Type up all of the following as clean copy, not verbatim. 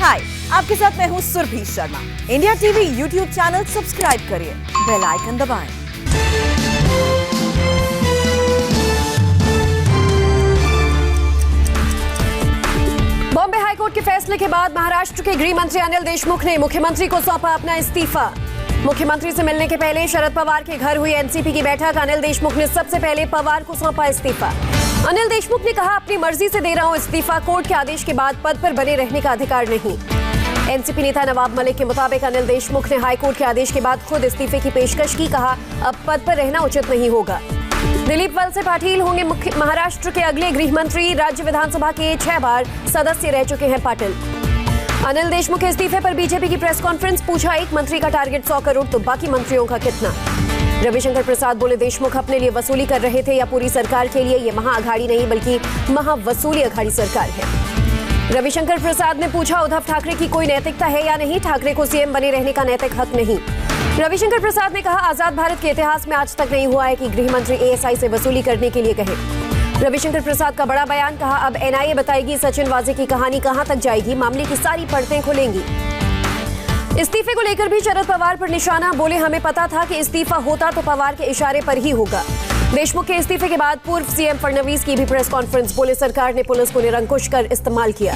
हाय, आपके साथ मैं हूँ Surbhi Sharma. India TV YouTube channel subscribe करिए, बेल आइकन दबाएं। बॉम्बे हाईकोर्ट के फैसले के बाद महाराष्ट्र के गृह मंत्री अनिल देशमुख ने मुख्यमंत्री को सौंपा अपना इस्तीफा। मुख्यमंत्री से मिलने के पहले शरद पवार के घर हुई एनसीपी की बैठक। अनिल देशमुख ने सबसे पहले पवार को सौंपा इस्तीफा। अनिल देशमुख ने कहा, अपनी मर्जी से दे रहा हूं इस्तीफा, कोर्ट के आदेश के बाद पद पर बने रहने का अधिकार नहीं। एनसीपी नेता नवाब मलिक के मुताबिक अनिल देशमुख ने हाईकोर्ट के आदेश के बाद खुद इस्तीफे की पेशकश की। कहा, अब पद पर रहना उचित नहीं होगा। दिलीप वलसे पाटिल होंगे महाराष्ट्र के अगले गृह मंत्री। राज्य विधानसभा के 6 बार सदस्य रह चुके हैं पाटिल। अनिल देशमुख के इस्तीफे पर बीजेपी की प्रेस कॉन्फ्रेंस। पूछा, एक मंत्री का टारगेट 100 करोड़ तो बाकी मंत्रियों का कितना? रविशंकर प्रसाद बोले, देशमुख अपने लिए वसूली कर रहे थे या पूरी सरकार के लिए? ये महाअघाड़ी नहीं बल्कि महावसूली अघाड़ी सरकार है। रविशंकर प्रसाद ने पूछा, उद्धव ठाकरे की कोई नैतिकता है या नहीं? ठाकरे को सीएम बने रहने का नैतिक हक नहीं। रविशंकर प्रसाद ने कहा, आजाद भारत के इतिहास में आज तक नहीं हुआ है कि गृह मंत्री एएसआई से वसूली करने के लिए कहे। रविशंकर प्रसाद का बड़ा बयान। कहा, अब एनआईए बताएगी सचिन वाजे की कहानी कहां तक जाएगी, मामले की सारी परतें खुलेंगी। इस्तीफे को लेकर भी शरद पवार पर निशाना। बोले, हमें पता था कि इस्तीफा होता तो पवार के इशारे पर ही होगा। देशमुख के इस्तीफे के बाद पूर्व सीएम फडणवीस की भी प्रेस कॉन्फ्रेंस। बोले, सरकार ने पुलिस को निरंकुश कर इस्तेमाल किया।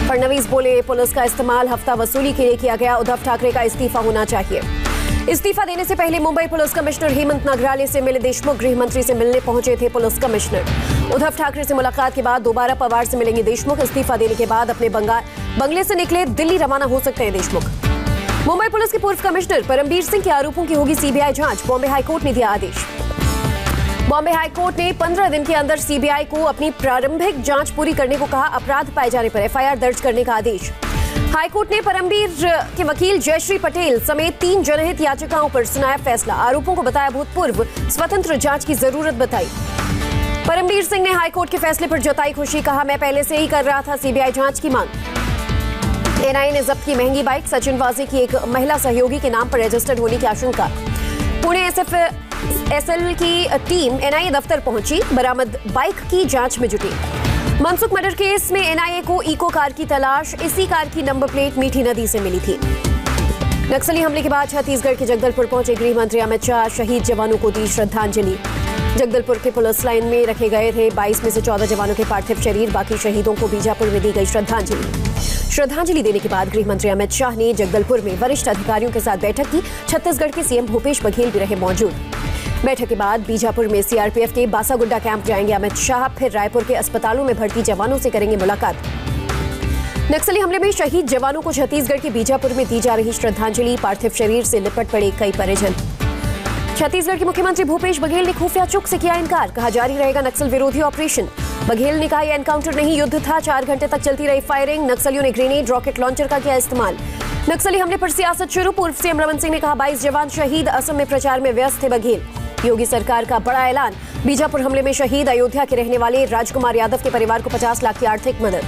फडणवीस बोले, पुलिस का इस्तेमाल हफ्ता वसूली के लिए किया गया। उद्धव ठाकरे का इस्तीफा होना चाहिए। इस्तीफा देने से पहले मुंबई पुलिस कमिश्नर हेमंत नागराले से मिले देशमुख। गृह मंत्री से मिलने पहुंचे थे पुलिस कमिश्नर। उद्धव ठाकरे से मुलाकात के बाद दोबारा पवार से मिलेंगे देशमुख। इस्तीफा देने के बाद अपने बंगले से निकले दिल्ली रवाना हो सकते हैं देशमुख। मुंबई पुलिस के पूर्व कमिश्नर परमबीर सिंह के आरोपों की होगी सीबीआई जांच। बॉम्बे हाईकोर्ट ने दिया आदेश। बॉम्बे हाईकोर्ट ने 15 दिन के अंदर सीबीआई को अपनी प्रारंभिक जांच पूरी करने को कहा। अपराध पाए जाने पर एफआईआर दर्ज करने का आदेश। हाईकोर्ट ने परमबीर के वकील जयश्री पटेल समेत 3 जनहित याचिकाओं पर सुनाया फैसला। आरोपों को बताया भूतपूर्व, स्वतंत्र जांच की जरूरत बताई। परमबीर सिंह ने हाईकोर्ट के फैसले पर जताई खुशी। कहा, मैं पहले से ही कर रहा था सीबीआई जांच की मांग। एनआईए ने जब्त की महंगी बाइक। सचिन वाजे की एक महिला सहयोगी के नाम पर रजिस्टर्ड होने की आशंका। पुणे एसएल की टीम एनआईए दफ्तर पहुंची। बरामद बाइक की जांच में जुटी। मनसुख मर्डर केस में एनआईए को इको कार की तलाश। इसी कार की नंबर प्लेट मीठी नदी से मिली थी। नक्सली हमले के बाद छत्तीसगढ़ के जगदलपुर पहुंचे गृह मंत्री अमित शाह। शहीद जवानों को दी श्रद्धांजलि। जगदलपुर के पुलिस लाइन में रखे गए थे 22 में से 14 जवानों के पार्थिव शरीर। बाकी शहीदों को बीजापुर में दी गई श्रद्धांजलि देने के बाद गृह मंत्री अमित शाह ने जगदलपुर में वरिष्ठ अधिकारियों के साथ बैठक की। छत्तीसगढ़ के सीएम भूपेश बघेल भी रहे मौजूद। बैठक के बाद बीजापुर में सीआरपीएफ के बासागुड्डा कैंप जाएंगे अमित शाह। फिर रायपुर के अस्पतालों में भर्ती जवानों से करेंगे मुलाकात। नक्सली हमले में शहीद जवानों को छत्तीसगढ़ के बीजापुर में दी जा रही श्रद्धांजलि। पार्थिव शरीर से लिपट पड़े कई परिजन। छत्तीसगढ़ के मुख्यमंत्री भूपेश बघेल ने खुफिया चुक से किया इनकार। कहा, जारी रहेगा नक्सल विरोधी ऑपरेशन। बघेल ने कहा, यह एनकाउंटर नहीं युद्ध था। 4 घंटे तक चलती रही फायरिंग। नक्सलियों ने ग्रेनेड, रॉकेट लॉन्चर का किया इस्तेमाल। नक्सली हमले पर सियासत शुरू। पूर्व सीएम रमन सिंह ने कहा, 22 जवान शहीद। असम में प्रचार में व्यस्त थे बघेल। योगी सरकार का बड़ा ऐलान। बीजापुर हमले में शहीद अयोध्या के रहने वाले राजकुमार यादव के परिवार को 50 लाख की आर्थिक मदद।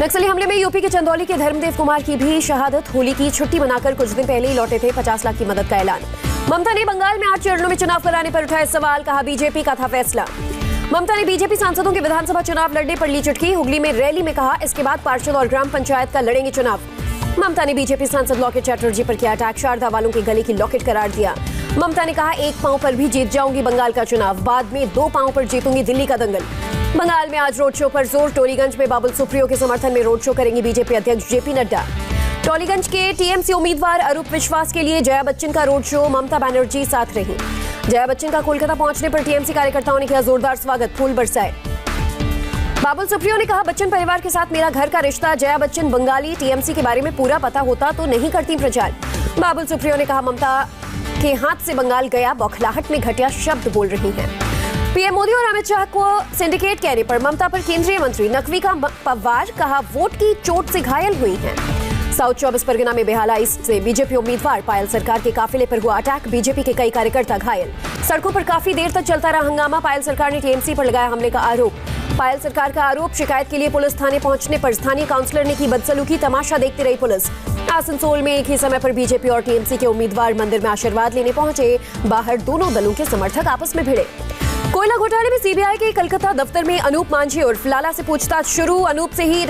नक्सली हमले में यूपी के चंदौली के धर्मदेव कुमार की भी शहादत। होली की छुट्टी मनाकर कुछ दिन पहले ही लौटे थे। 50 लाख की मदद का ऐलान। ममता ने बंगाल में 8 चरणों में चुनाव कराने पर उठाए सवाल। कहा, बीजेपी का था फैसला। ममता ने बीजेपी सांसदों के विधानसभा चुनाव लड़ने पर ली चुटकी। हुगली में रैली में कहा, इसके बाद पार्षद और ग्राम पंचायत का लड़ेंगे चुनाव। ममता ने बीजेपी सांसद लॉकेट चैटर्जी पर किया अटैक। शारदा वालों के गले की लॉकेट करार दिया। ममता ने कहा, 1 पांव पर भी जीत जाऊंगी बंगाल का चुनाव, बाद में 2 पांव पर जीतूंगी दिल्ली का दंगल। बंगाल में आज रोड शो पर जोर। टोलीगंज में बाबुल सुप्रियो के समर्थन में रोड शो करेंगी बीजेपी अध्यक्ष जेपी नड्डा। टोलीगंज के टीएमसी उम्मीदवार अरूप विश्वास के लिए जया बच्चन का रोड शो। ममता बनर्जी साथ रही। जया बच्चन का कोलकाता पहुंचने पर टीएमसी कार्यकर्ताओं ने किया जोरदार स्वागत, फूल बरसाए। बाबुल सुप्रियो ने कहा, बच्चन परिवार के साथ मेरा घर का रिश्ता। जया बच्चन बंगाली। टीएमसी के बारे में पूरा पता होता तो नहीं करती प्रचार। बाबुल सुप्रियो ने कहा, ममता के हाथ से बंगाल गया। बौखलाहट में घटिया शब्द बोल रही हैं। पीएम मोदी और अमित शाह को सिंडिकेट कहने पर ममता पर केंद्रीय मंत्री नकवी का पवार। कहा, वोट की चोट से घायल हुई हैं। साउथ 24 परगना में बेहाला ईस्ट से बीजेपी उम्मीदवार पायल सरकार के काफिले पर हुआ अटैक। बीजेपी के कई कार्यकर्ता घायल। सड़कों पर काफी देर तक चलता रहा हंगामा। पायल सरकार ने टीएमसी पर लगाया हमले का आरोप। पायल सरकार का आरोप, शिकायत के लिए पुलिस थाने पहुंचने पर स्थानीय काउंसलर ने की बदसलूकी। तमाशा देखती रही पुलिस। आसनसोल में एक ही समय पर बीजेपी और टीएमसी के उम्मीदवार मंदिर में आशीर्वाद लेने पहुंचे। बाहर दोनों दलों के समर्थक आपस में भिड़े। कोयला घोटाले में सीबीआई के कलकत्ता दफ्तर में अनूप मांझी और लाला से पूछताछ शुरू। अनूप से ही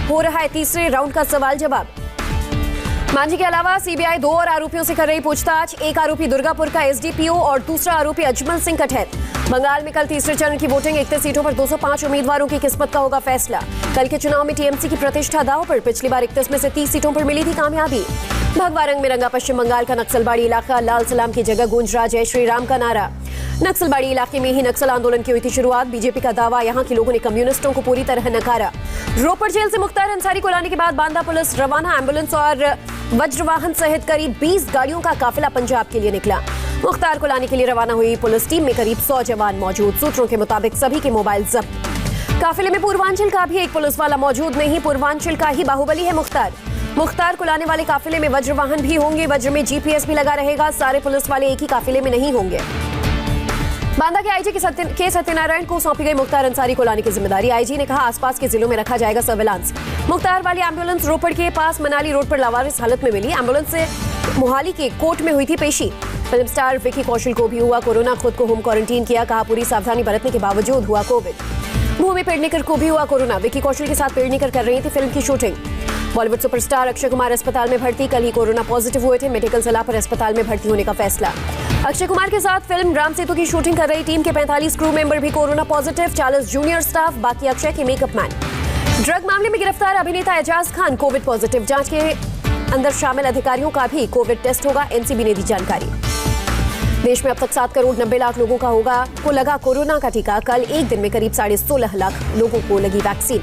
हो रहा है तीसरे राउंड का सवाल जवाब। मांझी के अलावा सीबीआई 2 और आरोपियों से कर रही पूछताछ। एक आरोपी दुर्गापुर का एसडीपीओ और दूसरा आरोपी अजमल सिंह कठेर। बंगाल में कल तीसरे चरण की वोटिंग। 31 सीटों पर 205 उम्मीदवारों की किस्मत का होगा फैसला। कल के चुनाव में टीएमसी की प्रतिष्ठा दांव पर। पिछली बार 31 में से 30 सीटों पर मिली थी कामयाबी। भगवा रंग में रंगा पश्चिम बंगाल का नक्सलबाड़ी इलाका। लाल सलाम की जगह गूंज रहा जय श्री राम का नारा। नक्सलबाड़ी इलाके में ही नक्सल आंदोलन की हुई थी शुरुआत। बीजेपी का दावा, यहां के लोगों ने कम्युनिस्टों को पूरी तरह नकारा। रोपड़ जेल से मुख्तार अंसारी को लाने के बाद बांदा पुलिस रवाना। एम्बुलेंस और वज्रवाहन सहित करीब 20 गाड़ियों का काफिला पंजाब के लिए निकला। मुख्तार को लाने के लिए रवाना हुई पुलिस टीम में करीब 100 जवान मौजूद। सूत्रों के मुताबिक सभी के मोबाइल जब्त। काफिले में पूर्वांचल का भी एक पुलिस वाला मौजूद नहीं। पूर्वांचल का ही बाहुबली है मुख्तार को लाने वाले काफिले में वज्रवाहन भी होंगे। वज्र में जीपीएस भी लगा रहेगा। सारे पुलिस वाले एक ही काफिले में नहीं होंगे। बांदा के आईजी के सत्यनारायण को सौंपी गई मुख्तार अंसारी को लाने की जिम्मेदारी। आईजी ने कहा आसपास के जिलों में रखा जाएगा सर्विलांस। मुख्तार वाली एम्बुलेंस रोपड़ के पास मनाली रोड पर लावारिस हालत में मिली। एम्बुलेंस से मोहाली के कोर्ट में हुई थी पेशी। फिल्म स्टार विकी कौशल को भी हुआ कोरोना, खुद को होम क्वारंटीन किया। कहा पूरी सावधानी बरतने के बावजूद हुआ कोविड। भूमि पेडनेकर को भी हुआ कोरोना। विकी कौशल के साथ पेडनेकर कर रही थी फिल्म की शूटिंग। बॉलीवुड सुपरस्टार अक्षय कुमार अस्पताल में भर्ती। कल ही कोरोना पॉजिटिव हुए थे। मेडिकल सलाह पर अस्पताल में भर्ती होने का फैसला। अक्षय कुमार के साथ फिल्म राम सेतु की शूटिंग कर रही टीम के 45 क्रू मेंबर भी कोरोना पॉजिटिव। 40 जूनियर स्टाफ, बाकी अक्षय के मेकअप मैन। ड्रग मामले में गिरफ्तार अभिनेता एजाज खान कोविड पॉजिटिव। जांच के अंदर शामिल अधिकारियों का भी कोविड टेस्ट होगा। एनसीबी ने दी जानकारी। देश में अब तक 7 करोड़ 90 लाख लोगों को लगा कोरोना का टीका। कल एक दिन में करीब 16.5 लाख लोगों को लगी वैक्सीन।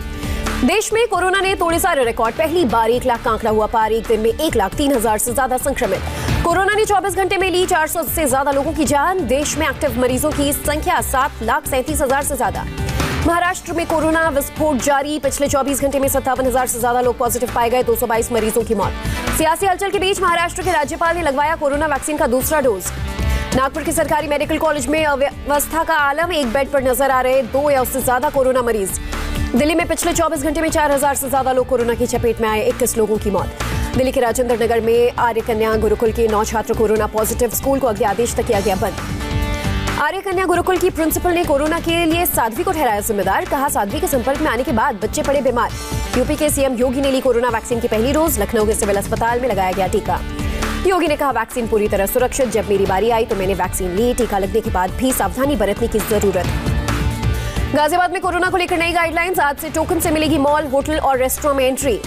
देश में कोरोना ने तोड़े सारे रिकॉर्ड। पहली बार 1 लाख का आंकड़ा हुआ पार। एक दिन में 1,03,000 से ज्यादा संक्रमित। कोरोना ने 24 घंटे में ली 400 से ज्यादा लोगों की जान। देश में एक्टिव मरीजों की संख्या 7,37,000 से ज्यादा। महाराष्ट्र में कोरोना विस्फोट जारी। पिछले 24 घंटे में 57,000 से ज्यादा लोग पॉजिटिव पाए गए। 222 मरीजों की मौत। सियासी हलचल के बीच महाराष्ट्र के राज्यपाल ने लगवाया कोरोना वैक्सीन का दूसरा डोज। नागपुर के सरकारी मेडिकल कॉलेज में अव्यवस्था का आलम। एक बेड पर नजर आ रहे 2 या उससे ज्यादा कोरोना मरीज। दिल्ली में पिछले 24 घंटे में 4,000 से ज्यादा लोग कोरोना की चपेट में आए। 21 लोगों की मौत। दिल्ली के राजेंद्र नगर में आर्य कन्या गुरुकुल के 9 छात्र कोरोना पॉजिटिव। स्कूल को अगले आदेश तक किया गया बंद। आर्य कन्या गुरुकुल की प्रिंसिपल ने कोरोना के लिए साध्वी को ठहराया जिम्मेदार। कहा साध्वी के संपर्क में आने के बाद बच्चे पड़े बीमार। यूपी के सीएम योगी ने ली कोरोना वैक्सीन की पहली डोज। लखनऊ के सिविल अस्पताल में लगाया गया टीका। योगी ने कहा वैक्सीन पूरी तरह सुरक्षित। जब मेरी बारी आई तो मैंने वैक्सीन ली। टीका लगने के बाद भी सावधानी बरतने की जरूरत। गाजियाबाद में कोरोना को लेकर नई गाइडलाइंस। आज से टोकन से मिलेगी मॉल, होटल और रेस्टोरेंट में एंट्री।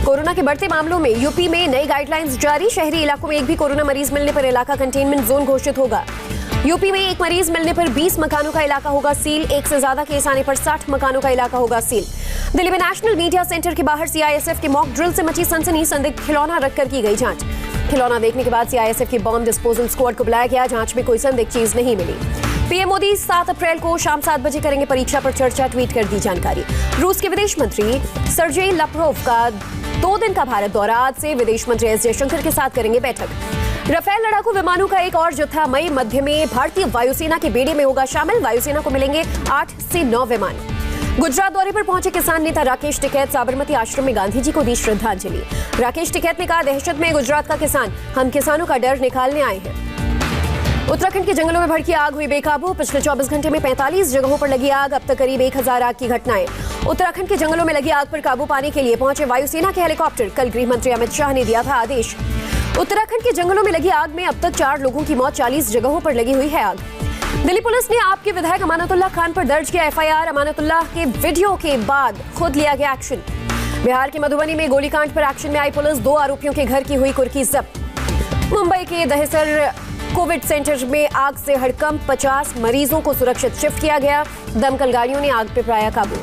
कोरोना के बढ़ते मामलों में यूपी में नई गाइडलाइंस जारी। शहरी इलाकों में एक भी कोरोना मरीज मिलने पर इलाका कंटेनमेंट जोन घोषित होगा। यूपी में एक मरीज मिलने पर 20 मकानों का इलाका होगा सील। 1 से ज्यादा केस आने पर 60 मकानों का इलाका होगा सील। दिल्ली में नेशनल मीडिया सेंटर के बाहर सीआईएसएफ के मॉक ड्रिल से मची सनसनी। संदिग्ध खिलौना रखकर की गई जांच। खिलौना देखने के बाद सीआईएसएफ की बॉम्ब डिस्पोजल स्क्वाड को बुलाया गया। जांच में कोई संदिग्ध चीज नहीं मिली। पीएम मोदी 7 अप्रैल को शाम 7 बजे करेंगे परीक्षा पर चर्चा। ट्वीट कर दी जानकारी। रूस के विदेश मंत्री सर्जेई लाव्रोव का 2 दिन का भारत दौरा। आज से विदेश मंत्री एस जयशंकर के साथ करेंगे बैठक। राफेल लड़ाकू विमानों का एक और जत्था मई मध्य में भारतीय वायुसेना के बेड़े में होगा शामिल। वायुसेना को मिलेंगे 8 से 9 विमान। गुजरात दौरे पर पहुंचे किसान नेता राकेश टिकैत। साबरमती आश्रम में गांधी जी को दी श्रद्धांजलि। राकेश टिकैत ने कहा दहशत में गुजरात का किसान, हम किसानों का डर निकालने आए हैं। उत्तराखंड के जंगलों में भड़की आग हुई बेकाबू। पिछले 24 घंटे में 45 जगहों पर लगी आग। अब तक करीब 1000 आग की घटनाएं। उत्तराखंड के जंगलों में लगी आग पर काबू पाने के लिए पहुंचे वायुसेना के हेलीकॉप्टर। कल गृह मंत्री अमित शाह ने दिया था आदेश। उत्तराखंड के जंगलों में लगी आग में अब तक 4 लोगों की मौत। 40 जगहों पर लगी हुई है आग। दिल्ली पुलिस ने आप के विधायक अमानतुल्लाह खान पर दर्ज किया एफआईआर। अमानतुल्लाह के वीडियो के बाद खुद लिया गया एक्शन। बिहार के मधुबनी में गोलीकांड पर एक्शन में आई पुलिस। 2 आरोपियों के घर की हुई कुर्की जब्त। मुंबई के दहिसर कोविड सेंटर में आग से हड़कंप। 50 मरीजों को सुरक्षित शिफ्ट किया गया। दमकल गाड़ियों ने आग पर पाया काबू।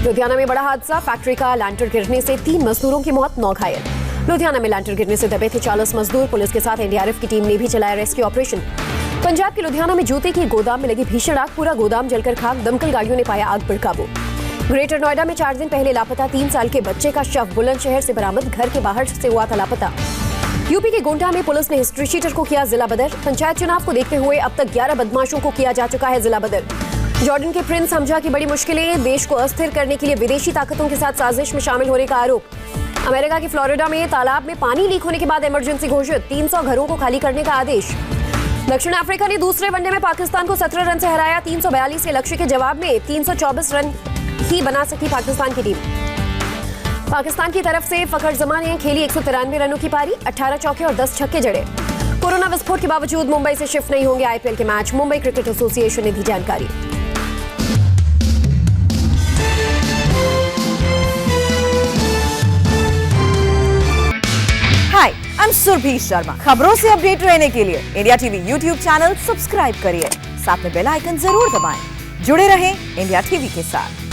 लुधियाना में बड़ा हादसा। फैक्ट्री का लैंटर गिरने से 3 मजदूरों की मौत, 9 घायल। लुधियाना में लैंटर गिरने से दबे थे 40 मजदूर। पुलिस के साथ एनडीआरएफ की टीम ने भी चलाया रेस्क्यू ऑपरेशन। पंजाब के लुधियाना में जूते की गोदाम में लगी भीषण आग। पूरा गोदाम जलकर खाक। दमकल गाड़ियों ने पाया आग पर काबू। ग्रेटर नोएडा में 4 दिन पहले लापता 3 साल के बच्चे का शव बुलंदशहर से बरामद। घर के बाहर से हुआ था लापता। यूपी के गोंडा में पुलिस ने हिस्ट्री शीटर को किया जिला बदर। पंचायत चुनाव को देखते हुए अब तक 11 बदमाशों को किया जा चुका है जिला बदर। जॉर्डन के प्रिंस हमजा की बड़ी मुश्किलें। देश को अस्थिर करने के लिए विदेशी ताकतों के साथ साजिश में शामिल होने का आरोप। अमेरिका के फ्लोरिडा में तालाब में पानी लीक होने के बाद इमरजेंसी घोषित। 300 घरों को खाली करने का आदेश। दक्षिण अफ्रीका ने दूसरे वनडे में पाकिस्तान को 17 रन से हराया। 342 के लक्ष्य के जवाब में 324 रन ही बना सकी पाकिस्तान की टीम। पाकिस्तान की तरफ से फखर जमान ने खेली 193 रनों की पारी, 18 चौके और 10 छक्के जड़े। कोरोना विस्फोट के बावजूद मुंबई से शिफ्ट नहीं होंगे आईपीएल के मैच, मुंबई क्रिकेट एसोसिएशन ने दी जानकारी। हाय, आई एम सुरभि शर्मा। खबरों से अपडेट रहने के लिए India TV YouTube channel subscribe करिए, साथ में बेल आइकन जरूर दबाएं। जुड़े रहें इंडिया टीवी के साथ।